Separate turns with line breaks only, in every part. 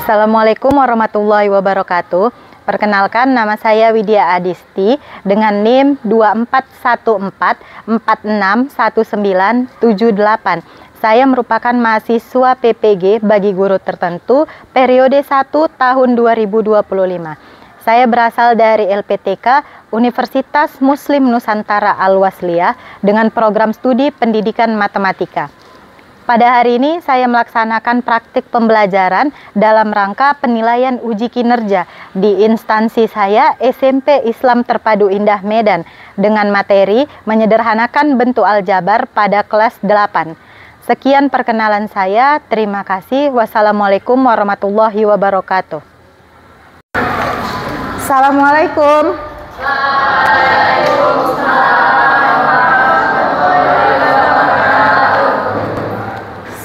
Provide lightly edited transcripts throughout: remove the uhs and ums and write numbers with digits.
Assalamualaikum warahmatullahi wabarakatuh. Perkenalkan, nama saya Widya Adisti dengan NIM 2414461978. Saya merupakan mahasiswa PPG bagi guru tertentu periode 1 tahun 2025. Saya berasal dari LPTK Universitas Muslim Nusantara Al-Wasliyah dengan program studi pendidikan matematika. Pada hari ini saya melaksanakan praktik pembelajaran dalam rangka penilaian uji kinerja di instansi saya SMP Islam Terpadu Indah Medan dengan materi menyederhanakan bentuk aljabar pada kelas 8. Sekian perkenalan saya, terima kasih. Wassalamualaikum warahmatullahi wabarakatuh. Assalamualaikum.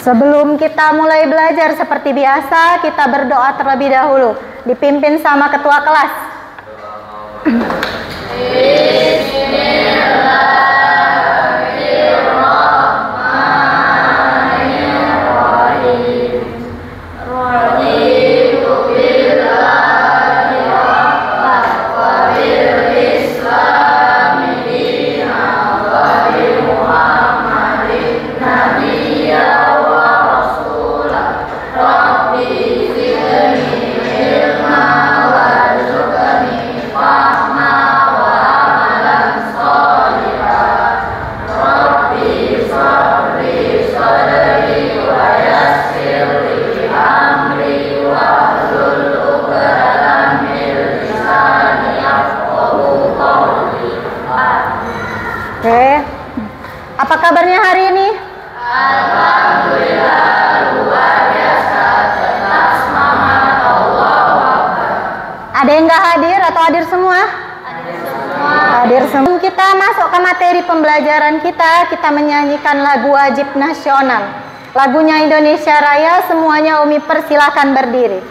Sebelum kita mulai belajar seperti biasa, kita berdoa terlebih dahulu, dipimpin sama ketua kelas. Apa kabarnya hari ini?
Alhamdulillah, luar biasa, tetap semangat, Allahu Akbar.
Ada yang nggak hadir atau hadir semua?
Hadir semua.
Hadir semua. Kita masuk ke materi pembelajaran kita menyanyikan lagu wajib nasional. Lagunya Indonesia Raya, semuanya Umi persilakan berdiri.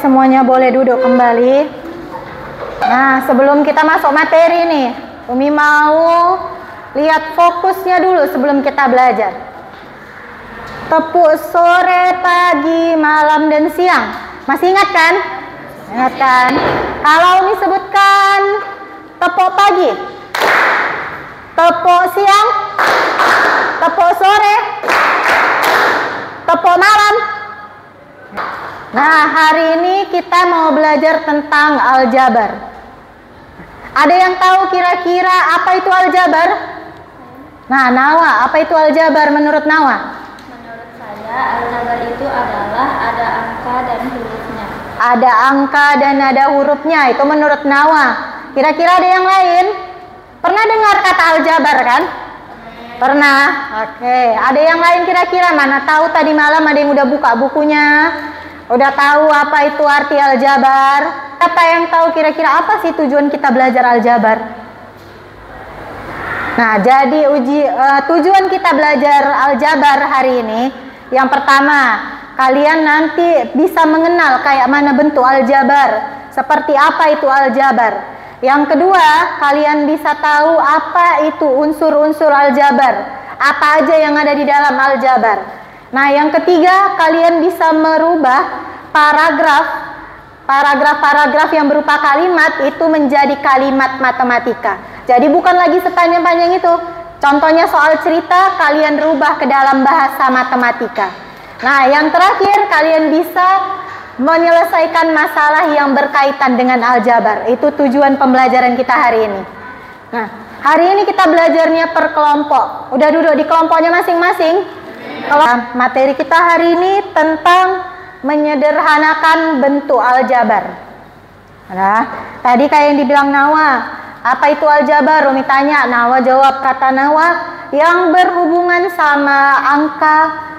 Semuanya boleh duduk kembali. Nah, sebelum kita masuk materi nih, Umi mau lihat fokusnya dulu sebelum kita belajar. Tepuk sore, pagi, malam, dan siang. Masih ingat kan? Ingat kan? Kalau Umi sebutkan tepuk pagi, tepuk siang, tepuk sore, tepuk malam. Nah, hari ini kita mau belajar tentang aljabar. Ada yang tahu kira-kira apa itu aljabar? Nah, Nawa, apa itu aljabar menurut Nawa?
Menurut saya, aljabar itu adalah ada angka dan hurufnya.
Ada angka dan ada hurufnya, itu menurut Nawa. Kira-kira ada yang lain? Pernah dengar kata aljabar kan? Pernah. Oke, ada yang lain kira-kira? Mana tahu tadi malam ada yang udah buka bukunya, udah tahu apa itu arti aljabar? Siapa yang tahu kira-kira apa sih tujuan kita belajar aljabar? Nah, jadi tujuan kita belajar aljabar hari ini, yang pertama, kalian nanti bisa mengenal kayak mana bentuk aljabar, seperti apa itu aljabar. Yang kedua, kalian bisa tahu apa itu unsur-unsur aljabar, apa aja yang ada di dalam aljabar. Nah, yang ketiga, kalian bisa merubah paragraf yang berupa kalimat itu menjadi kalimat matematika. Jadi bukan lagi sepanjang-panjang itu. Contohnya soal cerita, kalian rubah ke dalam bahasa matematika. Nah, yang terakhir, kalian bisa menyelesaikan masalah yang berkaitan dengan aljabar. Itu tujuan pembelajaran kita hari ini. Nah, hari ini kita belajarnya per kelompok. Udah duduk di kelompoknya masing-masing? Materi kita hari ini tentang menyederhanakan bentuk aljabar. Nah, tadi kayak yang dibilang Nawa, apa itu aljabar? Umi tanya, Nawa jawab, kata Nawa, yang berhubungan sama angka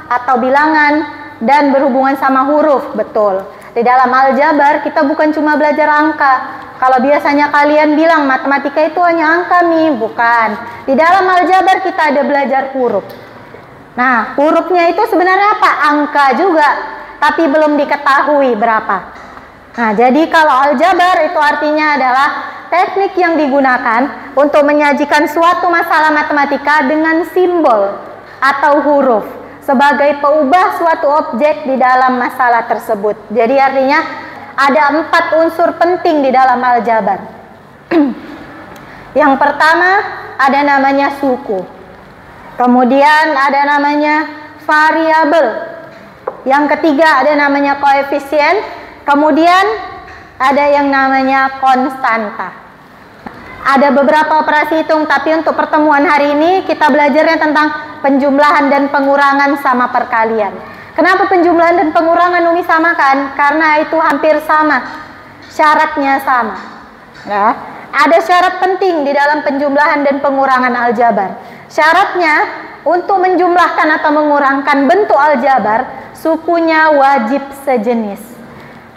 atau bilangan dan berhubungan sama huruf. Betul. Di dalam aljabar kita bukan cuma belajar angka. Kalau biasanya kalian bilang matematika itu hanya angka, Mi, bukan. Di dalam aljabar kita ada belajar huruf. Nah, hurufnya itu sebenarnya apa? Angka juga, tapi belum diketahui berapa. Nah, jadi kalau aljabar itu artinya adalah teknik yang digunakan untuk menyajikan suatu masalah matematika dengan simbol atau huruf sebagai peubah suatu objek di dalam masalah tersebut. Jadi artinya ada 4 unsur penting di dalam aljabar. Yang pertama ada namanya suku. Kemudian ada namanya variabel. Yang ketiga ada namanya koefisien. Kemudian ada yang namanya konstanta. Ada beberapa operasi hitung, tapi untuk pertemuan hari ini kita belajarnya tentang penjumlahan dan pengurangan sama perkalian. Kenapa penjumlahan dan pengurangan Umi samakan? Karena itu hampir sama, syaratnya sama. Nah, ada syarat penting di dalam penjumlahan dan pengurangan aljabar. Syaratnya untuk menjumlahkan atau mengurangkan bentuk aljabar, sukunya wajib sejenis.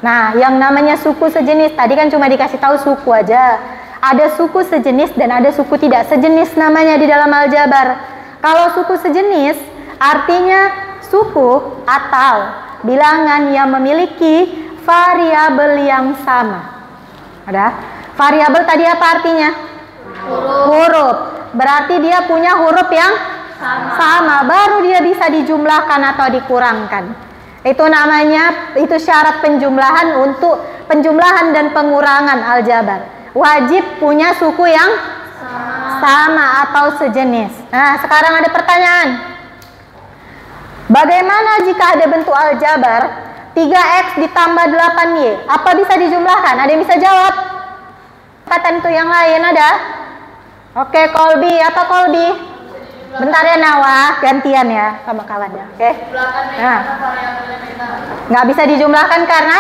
Nah, yang namanya suku sejenis tadi kan cuma dikasih tahu suku aja. Ada suku sejenis dan ada suku tidak sejenis namanya di dalam aljabar. Kalau suku sejenis artinya suku atau bilangan yang memiliki variabel yang sama. Ada? Variabel tadi apa artinya? Huruf. Berarti dia punya huruf yang sama. Baru dia bisa dijumlahkan atau dikurangkan. Itu namanya, itu syarat penjumlahan untuk penjumlahan dan pengurangan aljabar. Wajib punya suku yang sama atau sejenis. Nah, sekarang ada pertanyaan. Bagaimana jika ada bentuk aljabar 3x ditambah 8y? Apa bisa dijumlahkan? Ada yang bisa jawab? Kata itu yang lain ada? Oke, Kolbi. Apa Kolbi? Bentar ya Nawa, gantian ya sama kawannya. Oke. Nah, nggak bisa dijumlahkan karena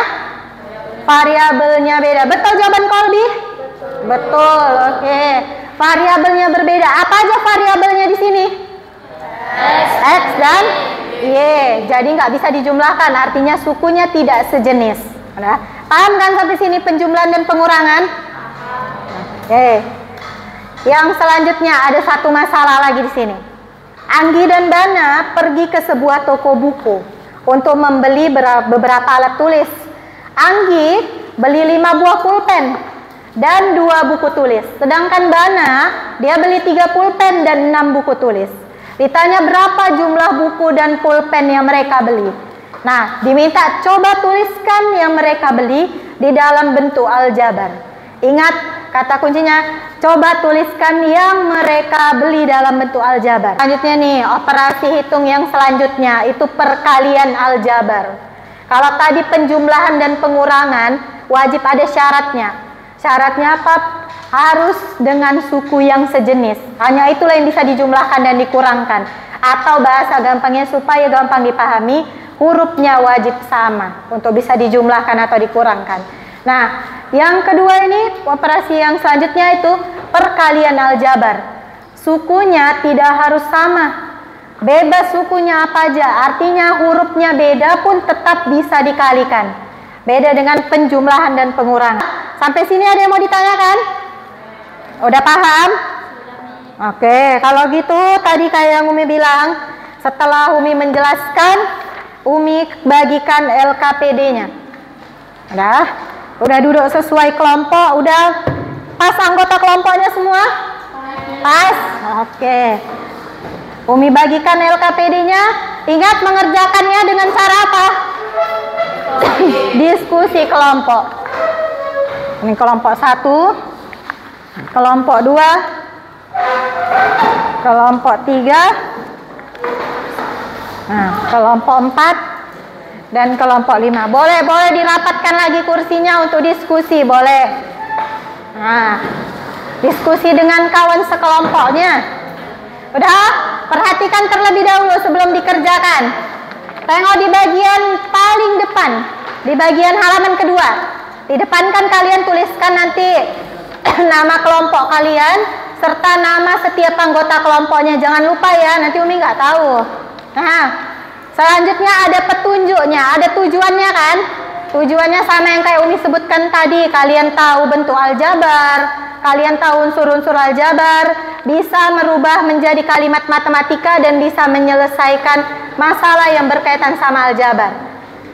variabelnya beda. Betul jawaban Kolbi? Betul, oke. Variabelnya berbeda. Apa aja variabelnya di sini? X dan Y. Jadi nggak bisa dijumlahkan. Artinya sukunya tidak sejenis. Nah, paham kan sampai sini penjumlahan dan pengurangan? Oke. Yang selanjutnya ada satu masalah lagi di sini. Anggi dan Bana pergi ke sebuah toko buku untuk membeli beberapa alat tulis. Anggi beli 5 buah pulpen dan 2 buku tulis. Sedangkan Bana, dia beli 3 pulpen dan 6 buku tulis. Ditanya berapa jumlah buku dan pulpen yang mereka beli. Nah, diminta coba tuliskan yang mereka beli di dalam bentuk aljabar. Ingat, kata kuncinya, coba tuliskan yang mereka beli dalam bentuk aljabar. Selanjutnya nih, operasi hitung yang selanjutnya, itu perkalian aljabar. Kalau tadi penjumlahan dan pengurangan, wajib ada syaratnya. Syaratnya apa? Harus dengan suku yang sejenis. Hanya itulah yang bisa dijumlahkan dan dikurangkan. Atau bahasa gampangnya supaya gampang dipahami, hurufnya wajib sama untuk bisa dijumlahkan atau dikurangkan. Nah, yang kedua ini, operasi yang selanjutnya itu perkalian aljabar. Sukunya tidak harus sama. Bebas sukunya apa aja, artinya hurufnya beda pun tetap bisa dikalikan. Beda dengan penjumlahan dan pengurangan. Sampai sini ada yang mau ditanyakan? Udah paham? Oke, kalau gitu tadi kayak yang Umi bilang, setelah Umi menjelaskan, Umi bagikan LKPD-nya. Udah duduk sesuai kelompok, udah pas anggota kelompoknya semua? Pas? Oke. Umi bagikan LKPD-nya, ingat mengerjakannya dengan cara apa? Diskusi kelompok. Ini kelompok 1, kelompok 2, kelompok 3, nah, kelompok 4, dan kelompok 5. Boleh dirapatkan lagi kursinya untuk diskusi, boleh. Nah, diskusi dengan kawan sekelompoknya. Udah, perhatikan terlebih dahulu sebelum dikerjakan. Tengok di bagian paling depan, di bagian halaman kedua. Di depan kan kalian tuliskan nanti nama kelompok kalian serta nama setiap anggota kelompoknya. Jangan lupa ya, nanti Umi nggak tahu. Nah, selanjutnya ada petunjuknya, ada tujuannya kan? Tujuannya sama yang kayak Umi sebutkan tadi. Kalian tahu bentuk aljabar, kalian tahu unsur-unsur aljabar, bisa merubah menjadi kalimat matematika dan bisa menyelesaikan masalah yang berkaitan sama aljabar.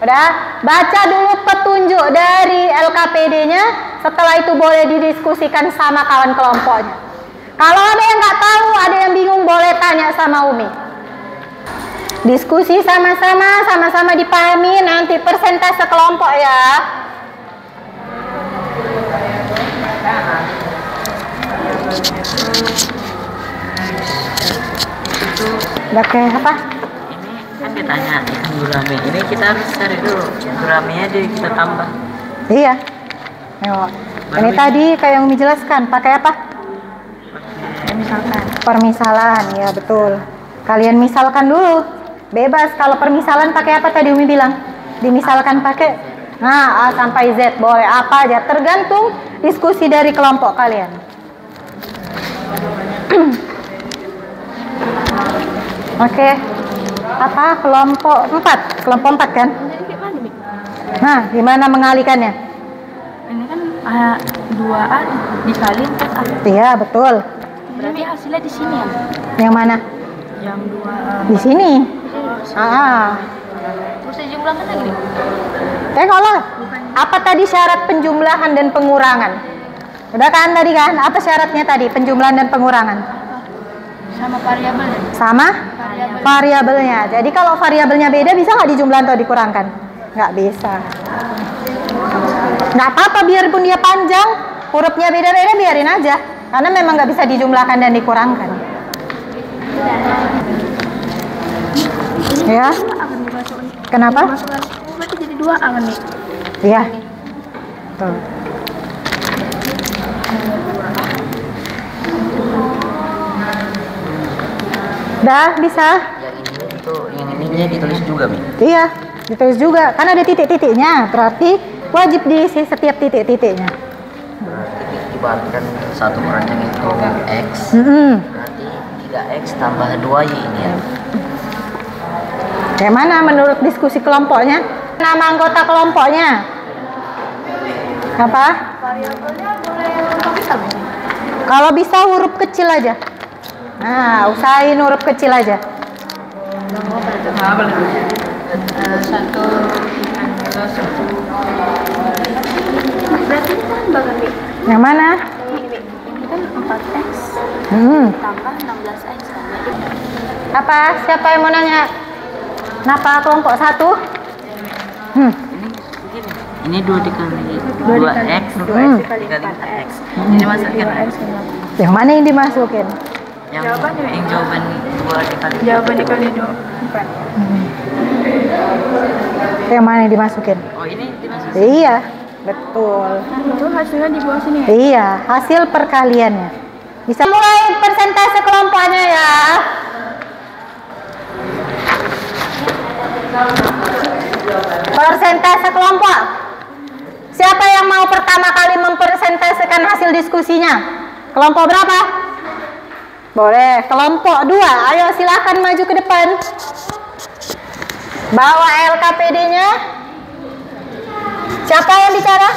Udah, baca dulu petunjuk dari LKPD-nya, setelah itu boleh didiskusikan sama kawan kelompoknya. Kalau ada yang nggak tahu, ada yang bingung, boleh tanya sama Umi. Diskusi sama-sama dipahami, nanti persentase kelompok ya. Udah kayak apa?
Ini kan ditanya gurame, ini kita harus cari dulu guramenya, jadi kita tambah.
Iya. Ayo. Ini tadi kayak yang Umi jelaskan, pakai apa? Permisalan, ya betul. Kalian misalkan dulu. Bebas, kalau permisalan pakai apa tadi Umi bilang? Dimisalkan pakai, nah, A sampai Z, boleh apa aja, tergantung diskusi dari kelompok kalian. Oke, apa kelompok 4? Kelompok 4 kan? Nah, gimana mengalikannya?
Ini kan 2A dikali 4A.
Iya, betul.
Berarti hasilnya di sini ya?
Yang mana?
Yang 2A.
Di sini.
Terus dijumlahkan lagi?
Kalau apa tadi syarat penjumlahan dan pengurangan? Udah kan tadi kan? Apa syaratnya tadi penjumlahan dan pengurangan?
Sama variabelnya.
Sama variabelnya. Jadi kalau variabelnya beda bisa nggak dijumlahan atau dikurangkan? Nggak bisa. Nggak apa-apa, biarpun dia panjang, hurufnya beda-beda biarin aja. Karena memang nggak bisa dijumlahkan dan dikurangkan. Ya. Kenapa?
Berarti jadi 2A kan nih?
Iya. Tuh. Dah bisa.
Yang ininya ditulis juga, Mi.
Iya, ditulis juga. Kan ada titik-titiknya, berarti wajib diisi setiap titik-titiknya.
Berarti dibalikan satu keranjang itu X. Berarti 3X tambah 2Y ini ya.
Kayak mana menurut diskusi kelompoknya? Nama anggota kelompoknya apa?
Variabelnya boleh pakai sama ini?
Kalau bisa huruf kecil aja. Nah, usahain huruf kecil aja.
Satu. Berarti ini kan bagian B.
Yang mana?
Ini kan 4X tambah 16X kan?
Apa? Siapa yang mau nanya? Kenapa kelompok 1?
Ini 2 dikali 2X, 2X dikali 4X. Ini masukkan
Yang mana yang dimasukin?
yang jawaban 2 dikali
Jawaban dikali 4.
Yang mana yang dimasukin?
Oh, ini dimasukin.
Iya, betul.
Itu hasilnya di bawah sini ya?
Iya, hasil perkaliannya. Bisa mulai persentase kelompoknya ya. Persentase kelompok. Siapa yang mau pertama kali mempersentasekan hasil diskusinya? Kelompok berapa? Boleh. Kelompok 2. Ayo silakan maju ke depan. Bawa LKPD-nya. Siapa yang bicara?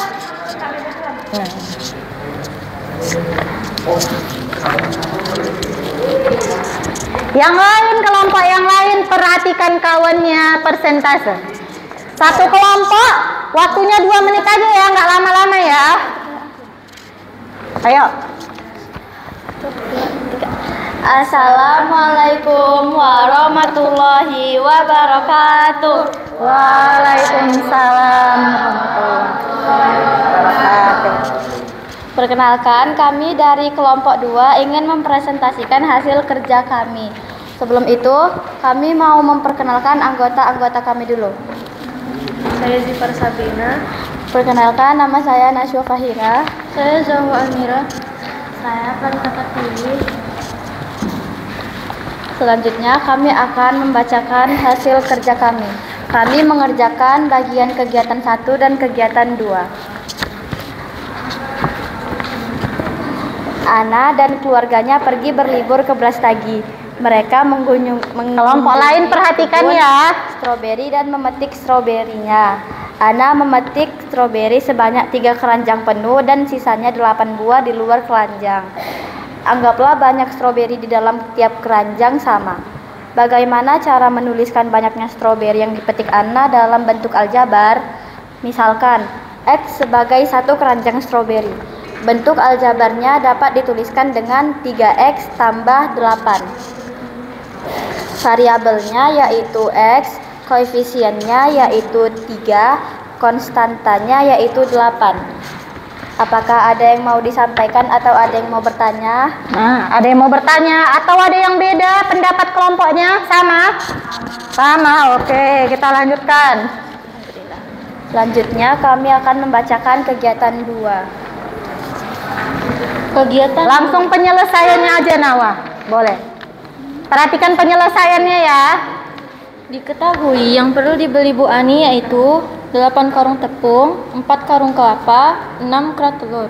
Yang lain, kelompok yang lain, perhatikan kawannya persentase. Satu kelompok, waktunya 2 menit aja ya, nggak lama-lama ya. Ayo.
Assalamualaikum warahmatullahi wabarakatuh.
Waalaikumsalam warahmatullahi wabarakatuh.
Perkenalkan, kami dari kelompok 2 ingin mempresentasikan hasil kerja kami. Sebelum itu, kami mau memperkenalkan anggota-anggota kami dulu.
Saya Zifar Sabrina.
Perkenalkan, nama saya Naswa Fahira.
Saya Zahwa Amira.
Saya Farita Fatili. Selanjutnya, kami akan membacakan hasil kerja kami. Kami mengerjakan bagian kegiatan 1 dan kegiatan 2. Ana dan keluarganya pergi berlibur ke Brastagi. Mereka
Kelompok lain perhatikan ya.
Stroberi dan memetik stroberinya. Ana memetik stroberi sebanyak 3 keranjang penuh dan sisanya 8 buah di luar keranjang. Anggaplah banyak stroberi di dalam tiap keranjang sama. Bagaimana cara menuliskan banyaknya stroberi yang dipetik Ana dalam bentuk aljabar? Misalkan, X sebagai 1 keranjang stroberi. Bentuk aljabarnya dapat dituliskan dengan 3X tambah 8. Variabelnya yaitu X, koefisiennya yaitu 3, konstantanya yaitu 8. Apakah ada yang mau disampaikan atau ada yang mau bertanya?
Nah, ada yang mau bertanya atau ada yang beda pendapat kelompoknya? Sama? Sama, oke, kita lanjutkan.
Selanjutnya kami akan membacakan kegiatan 2. Kegiatan
Langsung penyelesaiannya aja Nawa, boleh. Perhatikan penyelesaiannya ya.
Diketahui yang perlu dibeli Bu Ani yaitu 8 karung tepung, 4 karung kelapa, 6 kerat telur.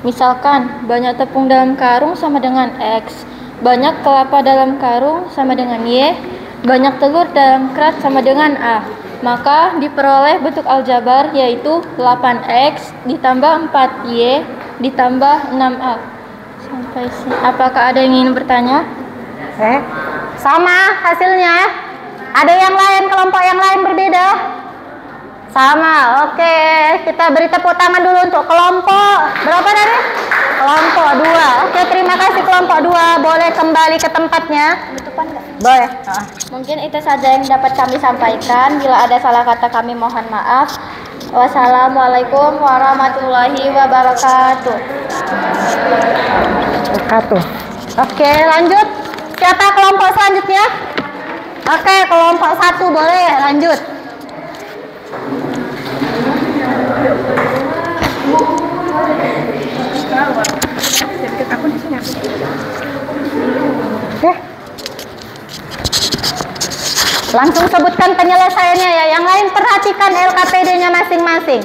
Misalkan, banyak tepung dalam karung sama dengan X, banyak kelapa dalam karung sama dengan Y, banyak telur dalam kerat sama dengan A. Maka diperoleh bentuk aljabar yaitu 8X ditambah 4Y ditambah 6A. Sampai sini. Apakah ada yang ingin bertanya?
Sama hasilnya. Ada yang lain, kelompok yang lain berbeda? Sama, oke. Kita beri tepuk tangan dulu untuk kelompok. Berapa tadi? Kelompok 2. Oke, terima kasih kelompok 2. Boleh kembali ke tempatnya? Boleh.
Mungkin itu saja yang dapat kami sampaikan. Bila ada salah kata kami mohon maaf. Wassalamualaikum warahmatullahi wabarakatuh.
Oke, lanjut. Siapa kelompok selanjutnya? Oke, kelompok 1 boleh lanjut. Langsung sebutkan penyelesaiannya ya. Yang lain perhatikan LKPD-nya masing-masing.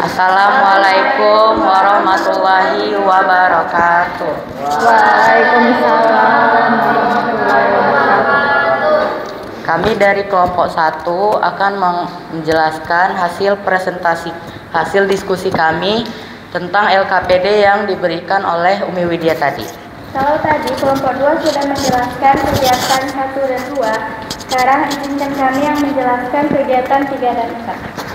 Assalamualaikum warahmatullahi wabarakatuh.
Waalaikumsalam warahmatullahi wabarakatuh.
Kami dari kelompok 1 akan menjelaskan hasil diskusi kami tentang LKPD yang diberikan oleh Umi Widya tadi.
Kalau tadi kelompok 2 sudah menjelaskan kegiatan 1 dan 2, sekarang izinkan kami yang menjelaskan kegiatan 3 dan 4.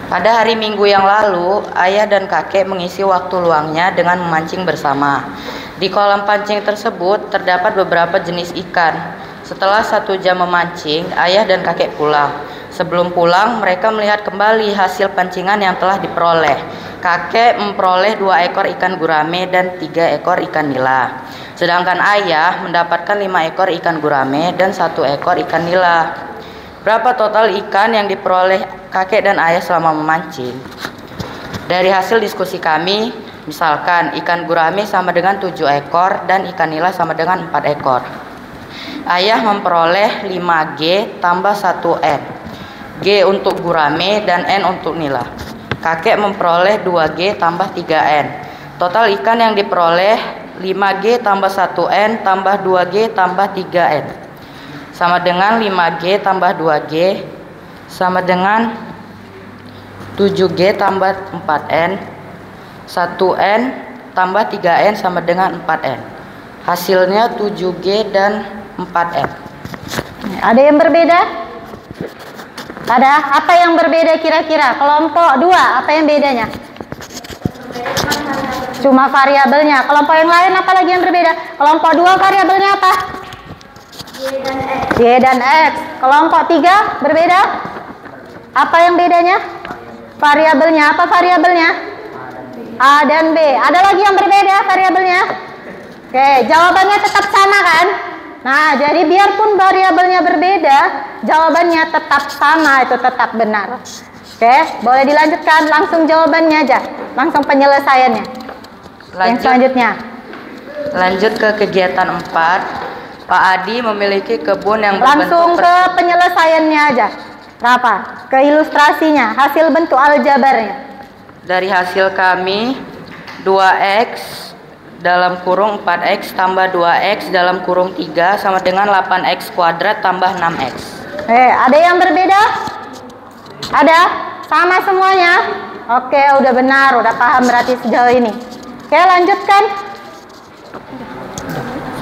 Pada hari Minggu yang lalu, ayah dan kakek mengisi waktu luangnya dengan memancing bersama. Di kolam pancing tersebut terdapat beberapa jenis ikan. Setelah 1 jam memancing, ayah dan kakek pulang. Sebelum pulang, mereka melihat kembali hasil pancingan yang telah diperoleh. Kakek memperoleh 2 ekor ikan gurame dan 3 ekor ikan nila. Sedangkan ayah mendapatkan 5 ekor ikan gurame dan 1 ekor ikan nila. Berapa total ikan yang diperoleh kakek dan ayah selama memancing? Dari hasil diskusi kami, misalkan ikan gurame sama dengan 7 ekor dan ikan nila sama dengan 4 ekor. Ayah memperoleh 5G tambah 1N. G untuk gurame, dan N untuk nila. Kakek memperoleh 2G tambah 3N. Total ikan yang diperoleh 5G tambah 1N tambah 2G tambah 3N. Sama dengan 5G tambah 2G sama dengan 7G tambah 4N. 1N tambah 3N sama dengan 4N. Hasilnya 7G dan 4N.
Ada yang berbeda? Ada? Apa yang berbeda kira-kira? Kelompok 2, apa yang bedanya? Cuma variabelnya. Kelompok yang lain apa lagi yang berbeda? Kelompok 2 variabelnya apa? Y dan X. Kelompok 3 berbeda? Apa yang bedanya? Variabelnya. Apa variabelnya? A dan B. Ada lagi yang berbeda variabelnya? Oke, jawabannya tetap sama kan? Nah, jadi biarpun variabelnya berbeda, jawabannya tetap sama, itu tetap benar. Oke, boleh dilanjutkan langsung jawabannya aja, langsung penyelesaiannya. Yang selanjutnya.
Lanjut ke kegiatan 4. Pak Adi memiliki kebun yang
langsung ke penyelesaiannya aja. Berapa? Ke ilustrasinya, hasil bentuk aljabarnya.
Dari hasil kami 2X dalam kurung 4X tambah 2X dalam kurung 3 sama dengan 8X kuadrat tambah 6X.
Ada yang berbeda? Ada? Sama semuanya? Oke, udah benar, udah paham berarti sejauh ini. Oke, lanjutkan.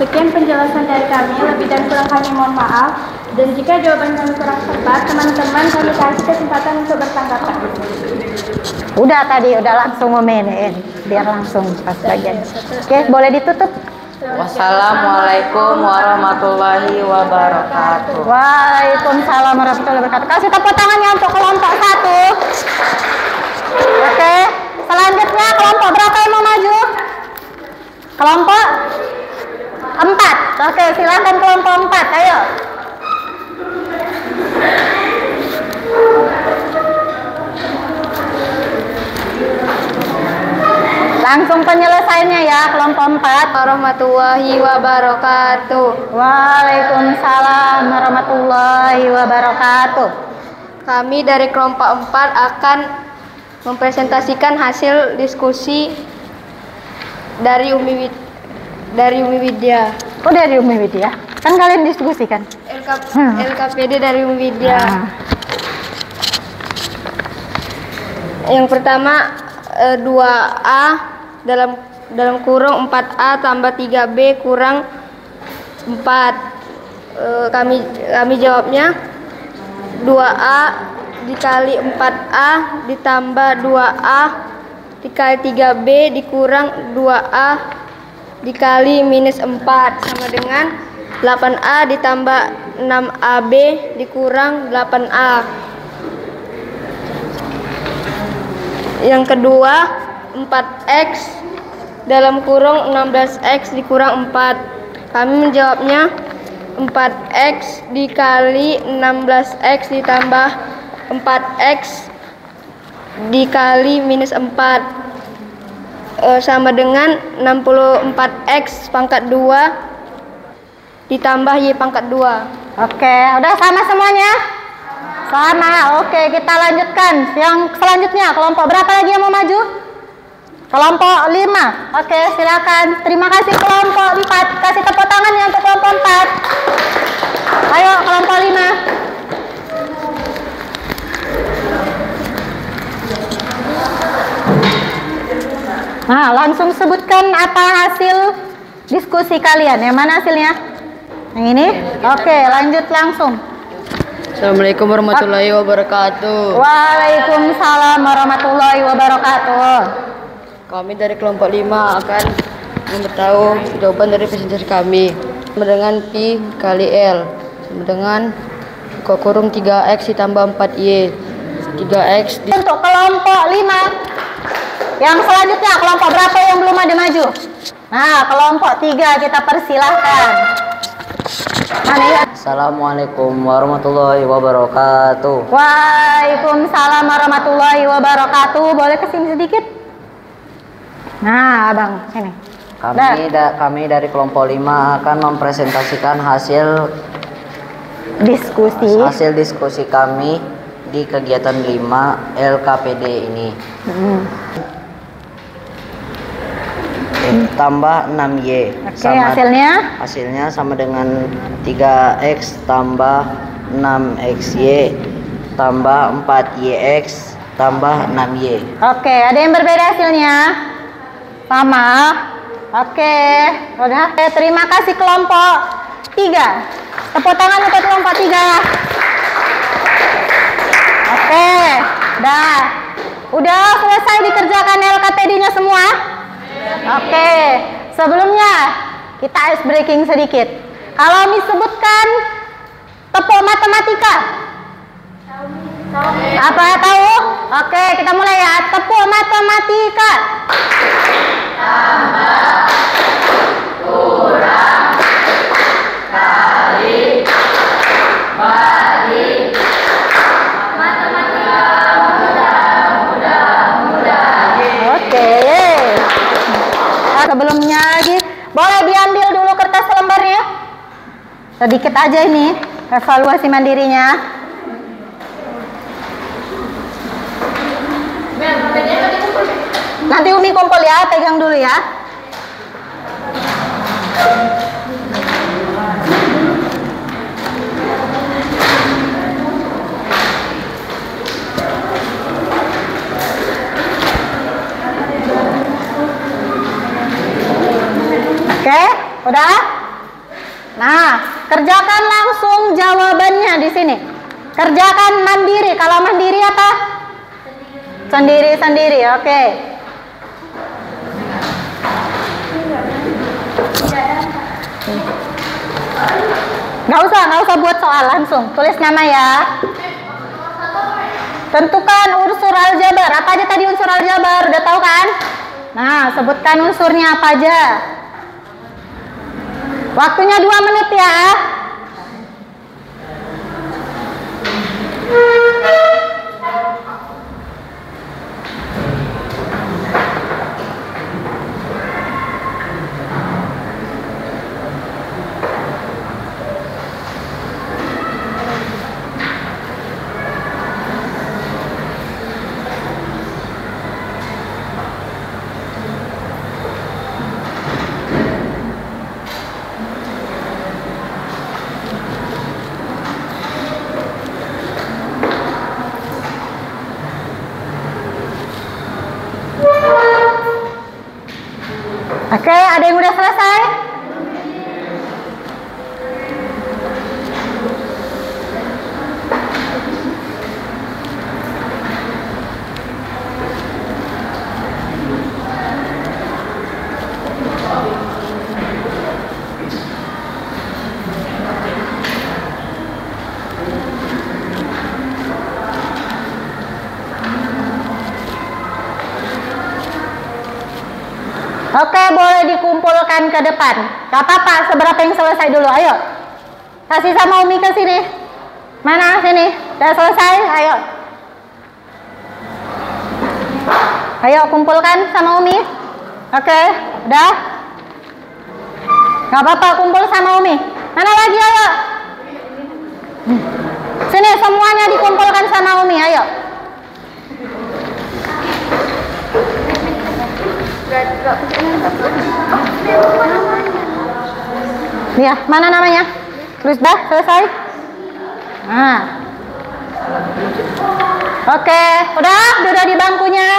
Sekian penjelasan dari kami, lebih dan kurang kami mohon maaf. Dan jika jawaban kami kurang tepat, teman-teman kami kasih kesempatan untuk bertanggapan.
Udah tadi, udah langsung ngomenin, biar langsung pas bagian. Oke, boleh ditutup.
Wassalamualaikum warahmatullahi wabarakatuh.
Waalaikumsalam warahmatullahi wabarakatuh. Kasih tepuk tangannya untuk kelompok 1. Oke, selanjutnya kelompok berapa yang mau maju? Kelompok 4. Oke, silakan kelompok 4, ayo. Langsung penyelesaiannya ya, kelompok 4.
Warahmatullahi wabarakatuh.
Waalaikumsalam warahmatullahi wabarakatuh.
Kami dari kelompok 4 akan mempresentasikan hasil diskusi dari Umi Widya.
Oh, dari Umi Widya? Kan kalian diskusikan?
LKPD dari Umi Widya. Yang pertama 2A dalam kurung 4A tambah 3B kurang 4. Kami jawabnya 2A dikali 4A ditambah 2A dikali 3B dikurang 2A dikali minus 4 sama dengan 8A ditambah 6AB dikurang 8A. Yang kedua 4X dalam kurung 16X dikurang 4. Kami menjawabnya 4X dikali 16X ditambah 4X dikali minus 4 sama dengan 64X pangkat 2 ditambah Y pangkat 2.
Oke, udah sama semuanya? Sama. Oke, kita lanjutkan. Yang selanjutnya, kelompok berapa lagi yang mau maju? Kelompok 5. Oke, silakan. Terima kasih kelompok 4. Kasih tepuk tangannya untuk kelompok 4. Ayo, kelompok 5. Nah, langsung sebutkan apa hasil diskusi kalian. Yang mana hasilnya? Yang ini? Oke, lanjut langsung.
Assalamualaikum warahmatullahi wabarakatuh.
Waalaikumsalam warahmatullahi wabarakatuh.
Kami dari kelompok 5 akan memberitahu jawaban dari presentasi kami. Sama dengan Pi kali L sama dengan buka kurung 3X ditambah 4Y 3X
Untuk kelompok 5. Yang selanjutnya kelompok berapa yang belum ada maju? Nah, kelompok 3 kita persilahkan.
Assalamualaikum warahmatullahi wabarakatuh.
Waalaikumsalam warahmatullahi wabarakatuh. Boleh kesini sedikit? Nah, abang, ini.
Kami dari kelompok 5 akan mempresentasikan hasil diskusi kami di kegiatan 5 LKPD ini. Tambah 6Y.
Oke, hasilnya?
Hasilnya sama dengan 3X tambah 6XY tambah 4YX tambah 6Y.
Oke, ada yang berbeda hasilnya? Sama. Oke, udah. Terima kasih kelompok 3. Tepuk tangan untuk kelompok 3. Oke, udah selesai dikerjakan LKPD-nya semua? Oke, sebelumnya kita ice breaking sedikit. Kalau disebutkan tepuk matematika, apa tahu? Oke, kita mulai ya. Tepuk matematika. Tambah, kurang, kali, bagi. Matematika mudah. Oke. Sebelumnya lagi, boleh diambil dulu kertas lembarnya. Sedikit aja ini evaluasi mandirinya. Nanti Umi kumpul ya, pegang dulu ya. Oke, udah? Nah, kerjakan langsung jawabannya di sini. Kerjakan mandiri. Kalau mandiri apa? Sendiri-sendiri, oke. Nggak usah buat soal, langsung tulis nama ya. Tentukan unsur aljabar. Apa aja tadi unsur aljabar? Udah tahu kan? Nah, sebutkan unsurnya apa aja. Waktunya 2 menit ya. Oke, ada yang udah selesai? Oke, boleh dikumpulkan ke depan. Gak apa-apa, seberapa yang selesai dulu. Ayo, kasih sama Umi ke sini. Mana sini? Udah selesai? Ayo. Ayo kumpulkan sama Umi. Oke, udah. Gak apa-apa, kumpul sama Umi. Mana lagi? Ayo. Sini, semuanya dikumpulkan sama Umi. Ayo. Ya, mana namanya? Terus dah selesai. Nah. Oke, udah duduk di bangkunya.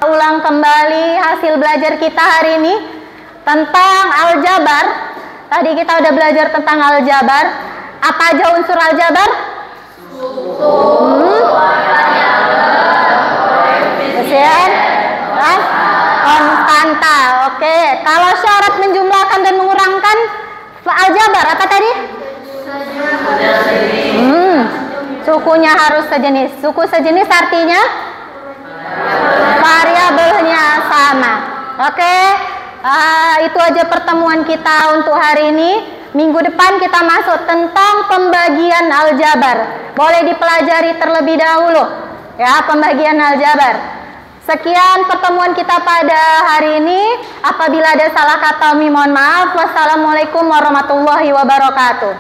Ulang kembali hasil belajar kita hari ini tentang aljabar. Tadi kita udah belajar tentang aljabar. Apa aja unsur aljabar? Koefisien, konstanta. Oke, kalau syarat menjumlahkan dan mengurangkan aljabar apa tadi? Sukunya harus sejenis. Suku sejenis artinya variabelnya sama. Oke, itu aja pertemuan kita untuk hari ini. Minggu depan kita masuk tentang pembagian aljabar. Boleh dipelajari terlebih dahulu ya, pembagian aljabar. Sekian pertemuan kita pada hari ini. Apabila ada salah kata, mohon maaf. Wassalamualaikum warahmatullahi wabarakatuh.